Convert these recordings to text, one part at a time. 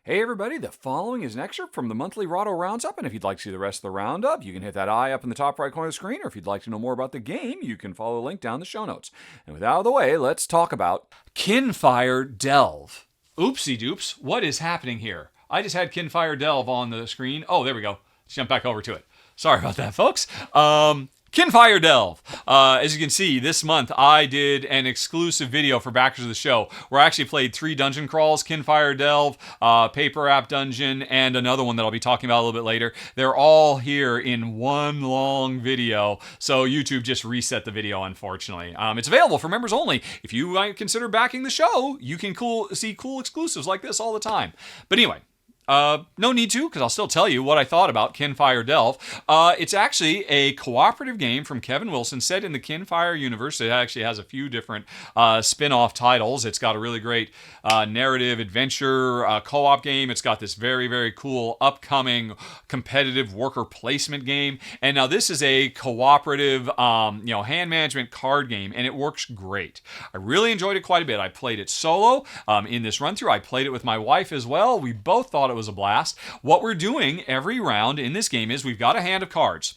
Hey everybody, the following is an excerpt from the monthly Rahdo Roundup, and if you'd like to see the rest of the roundup, you can hit that eye up in the top right corner of the screen, or if you'd like to know more about the game, you can follow the link down in the show notes. And with that out of the way, let's talk about Kinfire Delve. Oopsie doops, what is happening here? I just had Kinfire Delve on the screen. Oh, there we go. Let's jump back over to it. Sorry about that, folks. Kinfire Delve. As you can see, this month I did an exclusive video for backers of the show where I actually played 3 dungeon crawls, Kinfire Delve, Paper App Dungeon, and another one that I'll be talking about a little bit later. They're all here in one long video, so YouTube just reset the video, unfortunately. It's available for members only. If you might consider backing the show, you can see cool exclusives like this all the time. But anyway, no need to, because I'll still tell you what I thought about Kinfire Delve. It's actually a cooperative game from Kevin Wilson set in the Kinfire universe. It actually has a few different spin-off titles. It's got a really great narrative adventure co-op game. It's got this very, very cool upcoming competitive worker placement game. And now this is a cooperative hand management card game, and it works great. I really enjoyed it quite a bit. I played it solo in this run-through. I played it with my wife as well. We both thought it was a blast. What we're doing every round in this game is we've got a hand of cards.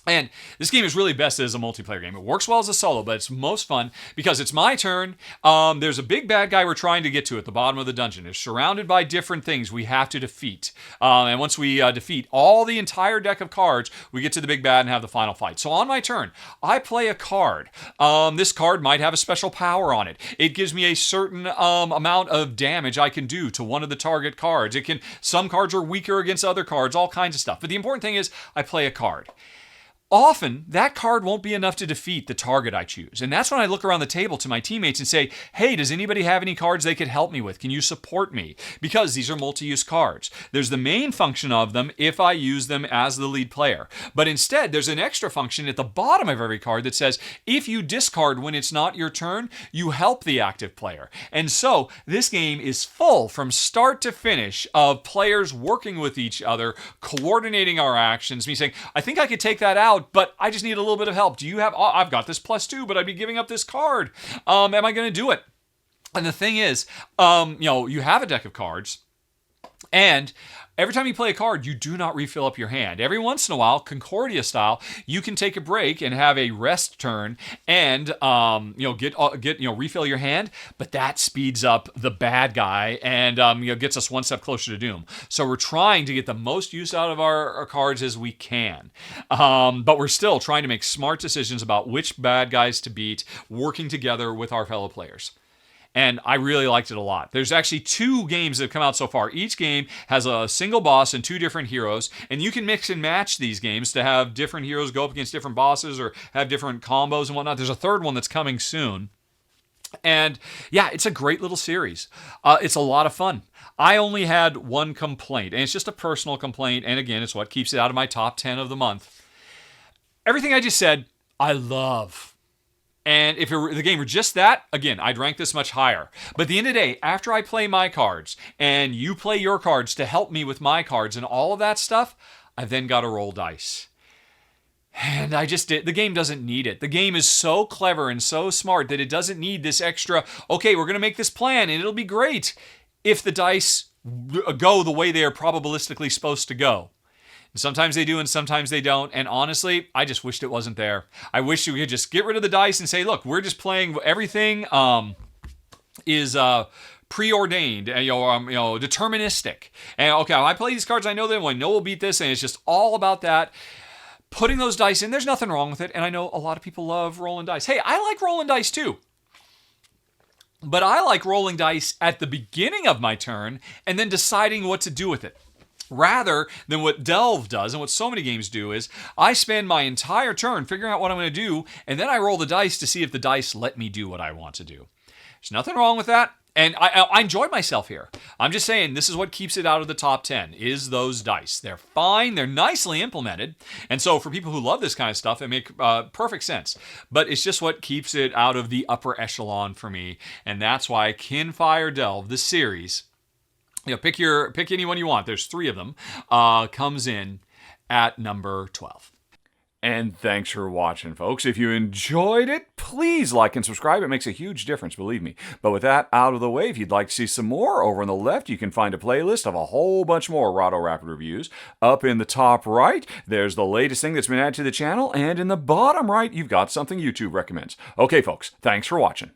And this game is really best as a multiplayer game. It works well as a solo, but it's most fun because it's my turn. There's a big bad guy we're trying to get to at the bottom of the dungeon. It's surrounded by different things we have to defeat. And once we defeat all the entire deck of cards, we get to the big bad and have the final fight. So on my turn, I play a card. This card might have a special power on it. It gives me a certain amount of damage I can do to one of the target cards. Some cards are weaker against other cards, all kinds of stuff. But the important thing is I play a card. Often, that card won't be enough to defeat the target I choose. And that's when I look around the table to my teammates and say, hey, does anybody have any cards they could help me with? Can you support me? Because these are multi-use cards. There's the main function of them if I use them as the lead player. But instead, there's an extra function at the bottom of every card that says, if you discard when it's not your turn, you help the active player. And so, this game is full from start to finish of players working with each other, coordinating our actions, me saying, I think I could take that out, but I just need a little bit of help. Do you have, I've got this +2, but I'd be giving up this card. Am I going to do it? And the thing is, you have a deck of cards, and every time you play a card, you do not refill up your hand. Every once in a while, Concordia style, you can take a break and have a rest turn and refill your hand, but that speeds up the bad guy and gets us one step closer to doom. So we're trying to get the most use out of our cards as we can, but we're still trying to make smart decisions about which bad guys to beat, working together with our fellow players. And I really liked it a lot. There's actually 2 games that have come out so far. Each game has a single boss and 2 different heroes, and you can mix and match these games to have different heroes go up against different bosses or have different combos and whatnot. There's a 3rd one that's coming soon. And yeah, it's a great little series. It's a lot of fun. I only had one complaint, and it's just a personal complaint, and again, it's what keeps it out of my top 10 of the month. Everything I just said, I love. And if the game were just that, again, I'd rank this much higher. But at the end of the day, after I play my cards, and you play your cards to help me with my cards and all of that stuff, I've then got to roll dice. And the game doesn't need it. The game is so clever and so smart that it doesn't need this extra, okay, we're going to make this plan and it'll be great if the dice go the way they are probabilistically supposed to go. Sometimes they do and sometimes they don't. And honestly, I just wished it wasn't there. I wish we could just get rid of the dice and say, look, we're just playing everything is preordained, deterministic. And okay, when I play these cards, I know them. I know we'll beat this. And it's just all about that. Putting those dice in, there's nothing wrong with it. And I know a lot of people love rolling dice. Hey, I like rolling dice too. But I like rolling dice at the beginning of my turn and then deciding what to do with it. Rather than what Delve does, and what so many games do, is I spend my entire turn figuring out what I'm going to do, and then I roll the dice to see if the dice let me do what I want to do. There's nothing wrong with that, and I enjoyed myself here. I'm just saying, this is what keeps it out of the top 10, is those dice. They're fine, they're nicely implemented, and so for people who love this kind of stuff, it makes perfect sense. But it's just what keeps it out of the upper echelon for me, and that's why Kinfire Delve, the series, pick any one you want. There's 3 of them. Comes in at number 12. And thanks for watching, folks. If you enjoyed it, please like and subscribe. It makes a huge difference, believe me. But with that out of the way, if you'd like to see some more, over on the left, you can find a playlist of a whole bunch more Rahdo Rapid reviews. Up in the top right, there's the latest thing that's been added to the channel. And in the bottom right, you've got something YouTube recommends. Okay, folks, thanks for watching.